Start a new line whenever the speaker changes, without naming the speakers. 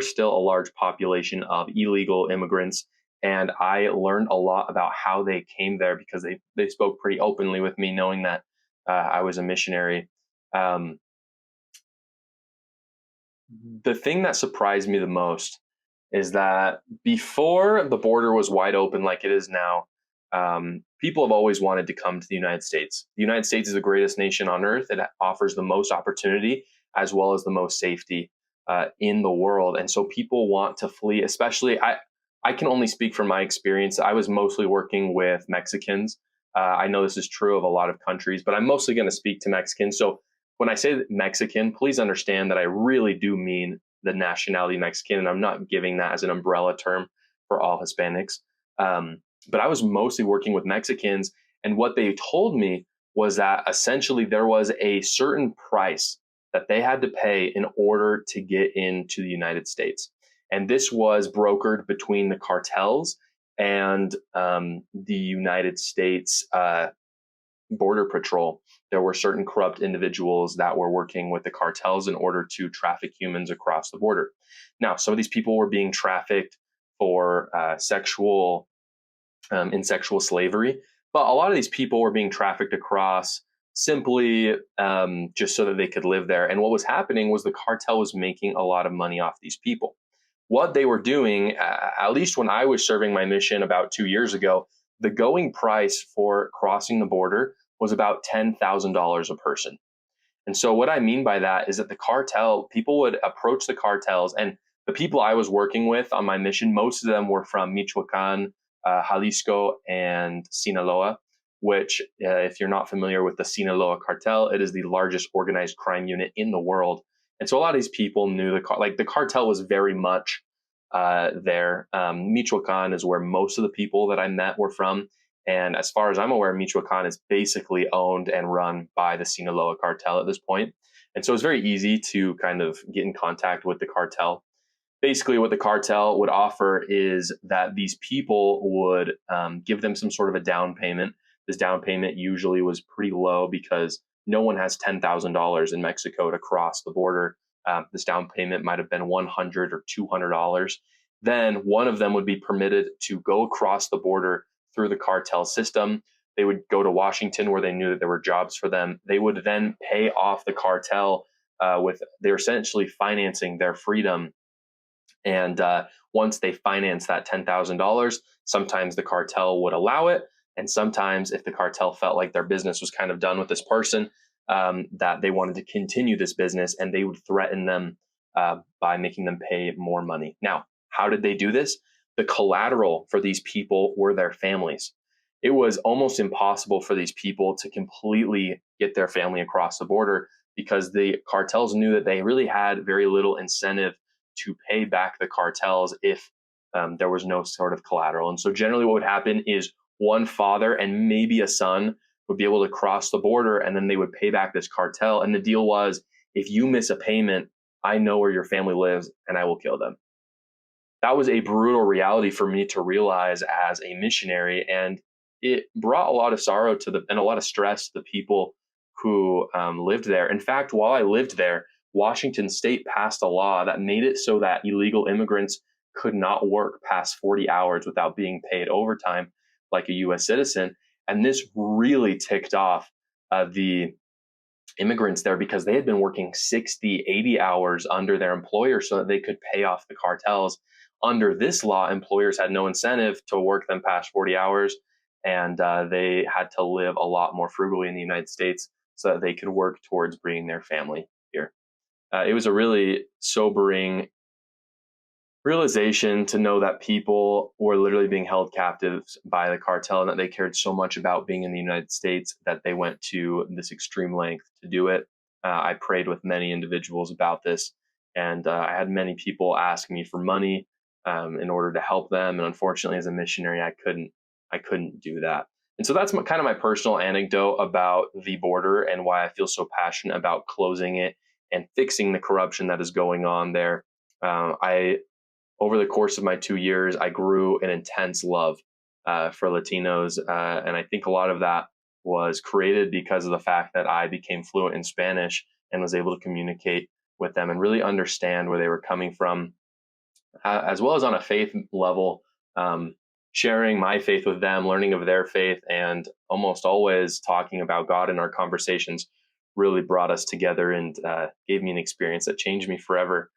were still a large population of illegal immigrants. And I learned a lot about how they came there because they spoke pretty openly with me, knowing that I was a missionary. Um, the thing that surprised me the most is that before the border was wide open like it is now, people have always wanted to come to the United States. The United States is the greatest nation on earth. It offers the most opportunity as well as the most safety in the world. And so people want to flee, especially I can only speak from my experience. I was mostly working with Mexicans. I know this is true of a lot of countries, but I'm mostly going to speak to Mexicans. So when I say Mexican, please understand that I really do mean the nationality Mexican, and I'm not giving that as an umbrella term for all Hispanics. But I was mostly working with Mexicans, and what they told me was that essentially there was a certain price that they had to pay in order to get into the United States. And this was brokered between the cartels and the United States Border Patrol. There were certain corrupt individuals that were working with the cartels in order to traffic humans across the border. Now, some of these people were being trafficked for sexual slavery, but a lot of these people were being trafficked across simply just so that they could live there. And what was happening was the cartel was making a lot of money off these people. What they were doing, at least when I was serving my mission about 2 years ago, the going price for crossing the border was about $10,000 a person. And so what I mean by that is that the cartel, people would approach the cartels, and the people I was working with on my mission, most of them were from Michoacan, Jalisco, and Sinaloa, which if you're not familiar with the Sinaloa Cartel, it is the largest organized crime unit in the world. And so a lot of these people knew the cartel was very much there. Michoacan is where most of the people that I met were from. And as far as I'm aware, Michoacan is basically owned and run by the Sinaloa Cartel at this point. And so it's very easy to kind of get in contact with the cartel. Basically, what the cartel would offer is that these people would give them some sort of a down payment. This down payment usually was pretty low because no one has $10,000 in Mexico to cross the border. This down payment might have been $100 or $200. Then one of them would be permitted to go across the border through the cartel system. They would go to Washington where they knew that there were jobs for them. They would then pay off the cartel they're essentially financing their freedom. And once they finance that $10,000, sometimes the cartel would allow it. And sometimes if the cartel felt like their business was kind of done with this person, that they wanted to continue this business, and they would threaten them by making them pay more money. Now, how did they do this? The collateral for these people were their families. It was almost impossible for these people to completely get their family across the border because the cartels knew that they really had very little incentive to pay back the cartels if there was no sort of collateral. And so generally what would happen is one father and maybe a son would be able to cross the border, and then they would pay back this cartel. And the deal was, if you miss a payment, I know where your family lives and I will kill them. That was a brutal reality for me to realize as a missionary. And it brought a lot of sorrow and a lot of stress to the people who lived there. In fact, while I lived there, Washington State passed a law that made it so that illegal immigrants could not work past 40 hours without being paid overtime like a U.S. citizen. And this really ticked off the immigrants there because they had been working 60, 80 hours under their employer so that they could pay off the cartels. Under this law, employers had no incentive to work them past 40 hours, and they had to live a lot more frugally in the United States so that they could work towards bringing their family here. It was a really sobering realization to know that people were literally being held captives by the cartel and that they cared so much about being in the United States that they went to this extreme length to do it. I prayed with many individuals about this, and I had many people ask me for money in order to help them. And unfortunately, as a missionary, I couldn't do that. And so that's kind of my personal anecdote about the border and why I feel so passionate about closing it and fixing the corruption that is going on there. Over the course of my 2 years, I grew an intense love for Latinos. And I think a lot of that was created because of the fact that I became fluent in Spanish and was able to communicate with them and really understand where they were coming from. as well as on a faith level, um, sharing my faith with them, learning of their faith, and almost always talking about God in our conversations really brought us together and gave me an experience that changed me forever.